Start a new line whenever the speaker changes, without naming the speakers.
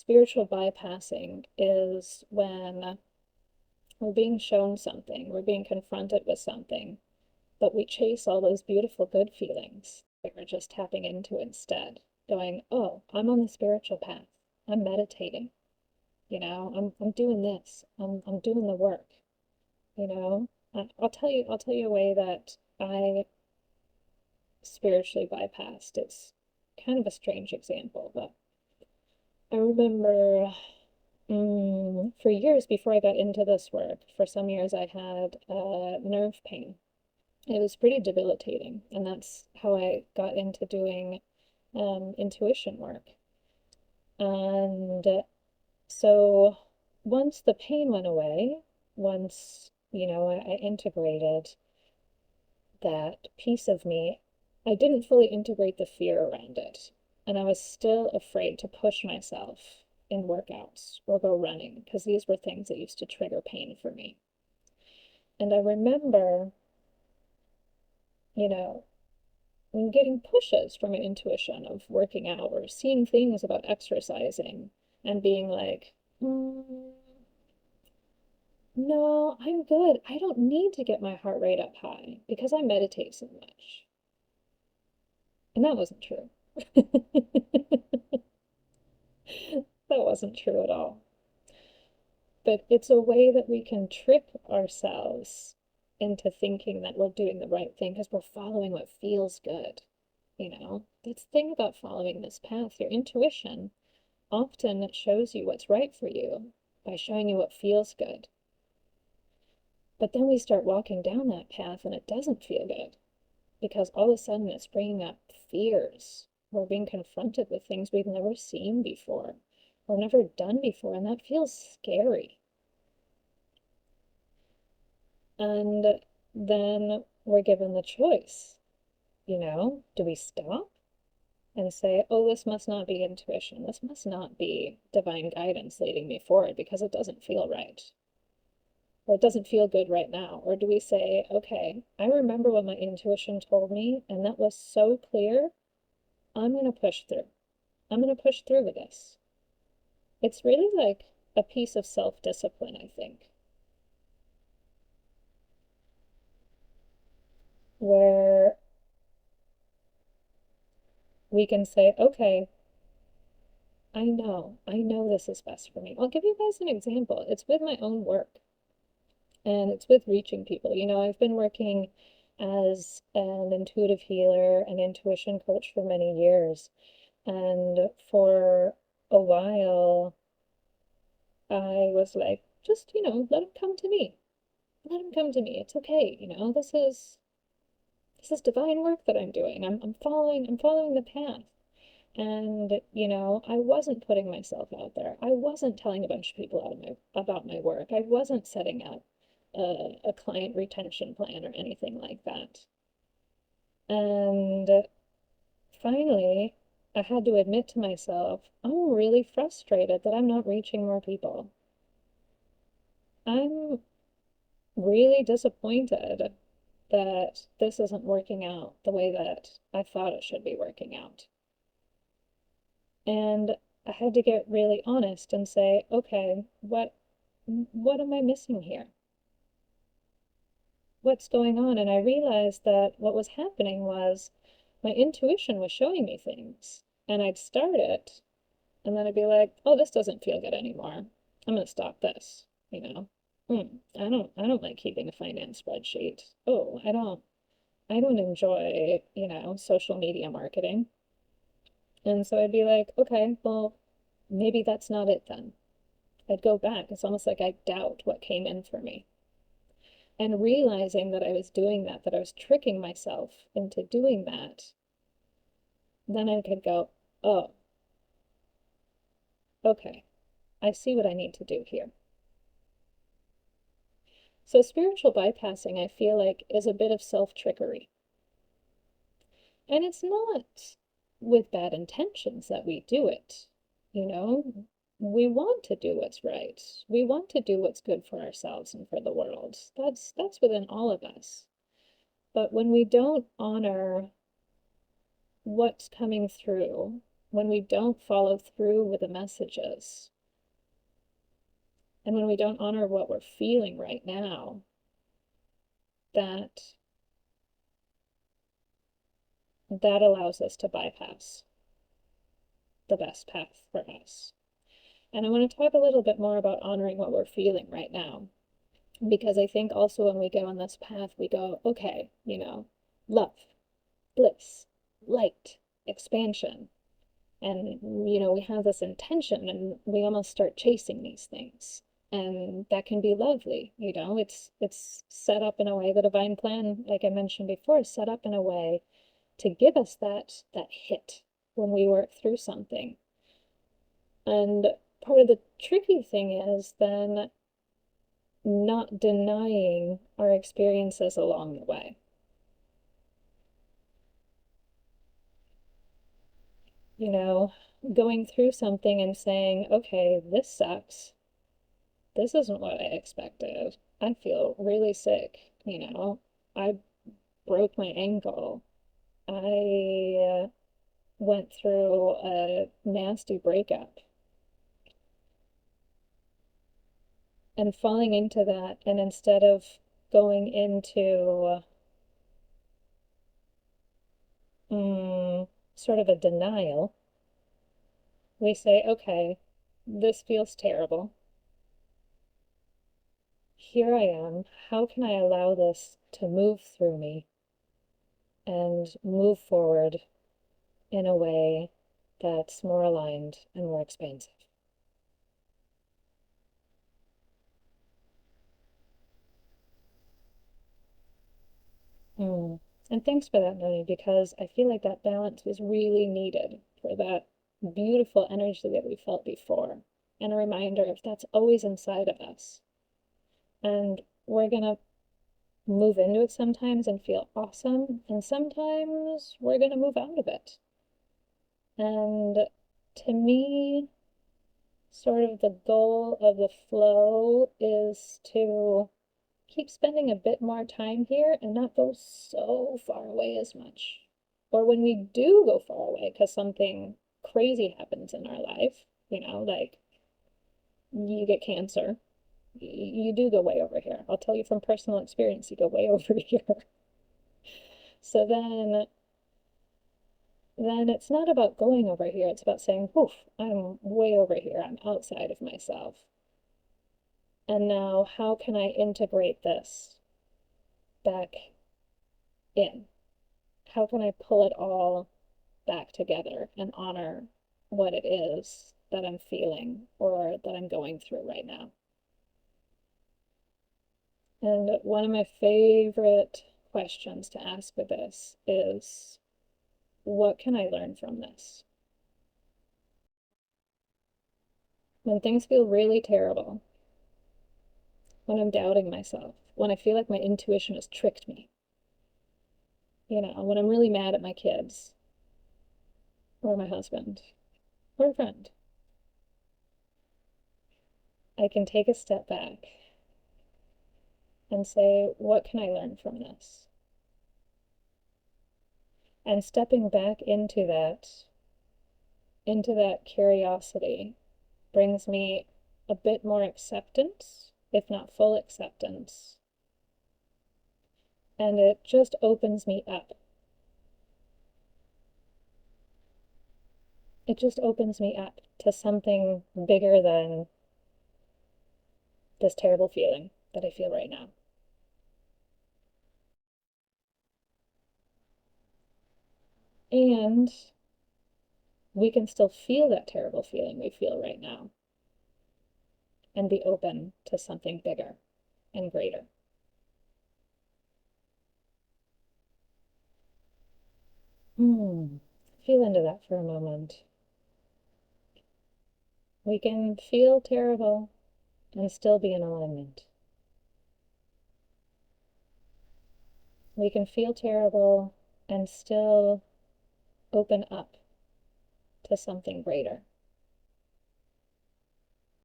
spiritual bypassing is when we're being shown something, we're being confronted with something, but we chase all those beautiful good feelings that we're just tapping into instead, going, oh, I'm on the spiritual path. I'm meditating, I'm doing this. I'm doing the work, you know. I'll tell you a way that I spiritually bypassed. It's kind of a strange example, but I remember for years before I got into this work, for some years I had nerve pain. It was pretty debilitating, and that's how I got into doing intuition work. And so once the pain went away, once, I integrated that piece of me, I didn't fully integrate the fear around it. And I was still afraid to push myself in workouts or go running because these were things that used to trigger pain for me. And I remember, you know, getting pushes from my intuition of working out or seeing things about exercising and being like, no, I'm good. I don't need to get my heart rate up high because I meditate so much. And that wasn't true. That wasn't true at all. But it's a way that we can trick ourselves into thinking that we're doing the right thing because we're following what feels good. That's the thing about following this path. Your intuition often shows you what's right for you by showing you what feels good. But then we start walking down that path and it doesn't feel good because all of a sudden it's bringing up fears. We're being confronted with things we've never seen before or never done before, and that feels scary. And then we're given the choice, do we stop and say, oh, this must not be intuition. This must not be divine guidance leading me forward because it doesn't feel right. Or it doesn't feel good right now. Or do we say, okay, I remember what my intuition told me, and that was so clear. I'm going to push through. I'm going to push through with this. It's really like a piece of self-discipline, I think, where we can say, okay, I know this is best for me. I'll give you guys an example. It's with my own work and it's with reaching people. I've been working as an intuitive healer and intuition coach for many years. And for a while, I was like, just, let him come to me. Let him come to me. It's okay. This is divine work that I'm doing. I'm following the path. And, I wasn't putting myself out there. I wasn't telling a bunch of people about my work. I wasn't setting up a client retention plan or anything like that. And finally, I had to admit to myself, I'm really frustrated that I'm not reaching more people. I'm really disappointed that this isn't working out the way that I thought it should be working out. And I had to get really honest and say, okay, what am I missing here? What's going on? And I realized that what was happening was my intuition was showing me things. And I'd start it, and then I'd be like, oh, this doesn't feel good anymore. I'm gonna stop this, you know. I don't like keeping a finance spreadsheet. Oh, I don't enjoy, social media marketing. And so I'd be like, okay, well, maybe that's not it then. I'd go back. It's almost like I doubt what came in for me. And realizing that I was doing that I was tricking myself into doing that, then I could go, oh, okay, I see what I need to do here. So spiritual bypassing, I feel like, is a bit of self-trickery. And it's not with bad intentions that we do it. You know, we want to do what's right. We want to do what's good for ourselves and for the world. That's within all of us. But when we don't honor what's coming through, when we don't follow through with the messages, and when we don't honor what we're feeling right now, that allows us to bypass the best path for us. And I want to talk a little bit more about honoring what we're feeling right now, because I think also when we go on this path, we go, okay, love, bliss, light, expansion. And, we have this intention and we almost start chasing these things. And that can be lovely, it's set up in a way, the divine plan, like I mentioned before, is set up in a way to give us that hit when we work through something. And part of the tricky thing is then not denying our experiences along the way. Going through something and saying, okay, this sucks. This isn't what I expected. I feel really sick. I broke my ankle. I went through a nasty breakup. And falling into that, and instead of going into sort of a denial, we say, okay, this feels terrible. Here I am. How can I allow this to move through me and move forward in a way that's more aligned and more expansive? Mm. And thanks for that, Noni, because I feel like that balance was really needed for that beautiful energy that we felt before. And a reminder if that's always inside of us. And we're gonna move into it sometimes and feel awesome, and sometimes we're gonna move out of it. And to me, sort of the goal of the flow is to keep spending a bit more time here and not go so far away as much. Or when we do go far away because something crazy happens in our life, like you get cancer, you do go way over here. I'll tell you from personal experience, you go way over here. So then it's not about going over here. It's about saying, "Oof, I'm way over here. I'm outside of myself. And now how can I integrate this back in? How can I pull it all back together and honor what it is that I'm feeling or that I'm going through right now?" And one of my favorite questions to ask with this is, what can I learn from this? When things feel really terrible, when I'm doubting myself, when I feel like my intuition has tricked me, when I'm really mad at my kids or my husband or a friend, I can take a step back and say, what can I learn from this? And stepping back into that curiosity brings me a bit more acceptance, if not full acceptance. And it just opens me up. It just opens me up to something bigger than this terrible feeling that I feel right now. And we can still feel that terrible feeling we feel right now and be open to something bigger and greater. Feel into that for a moment. We can feel terrible and still be in alignment. We can feel terrible and still open up to something greater.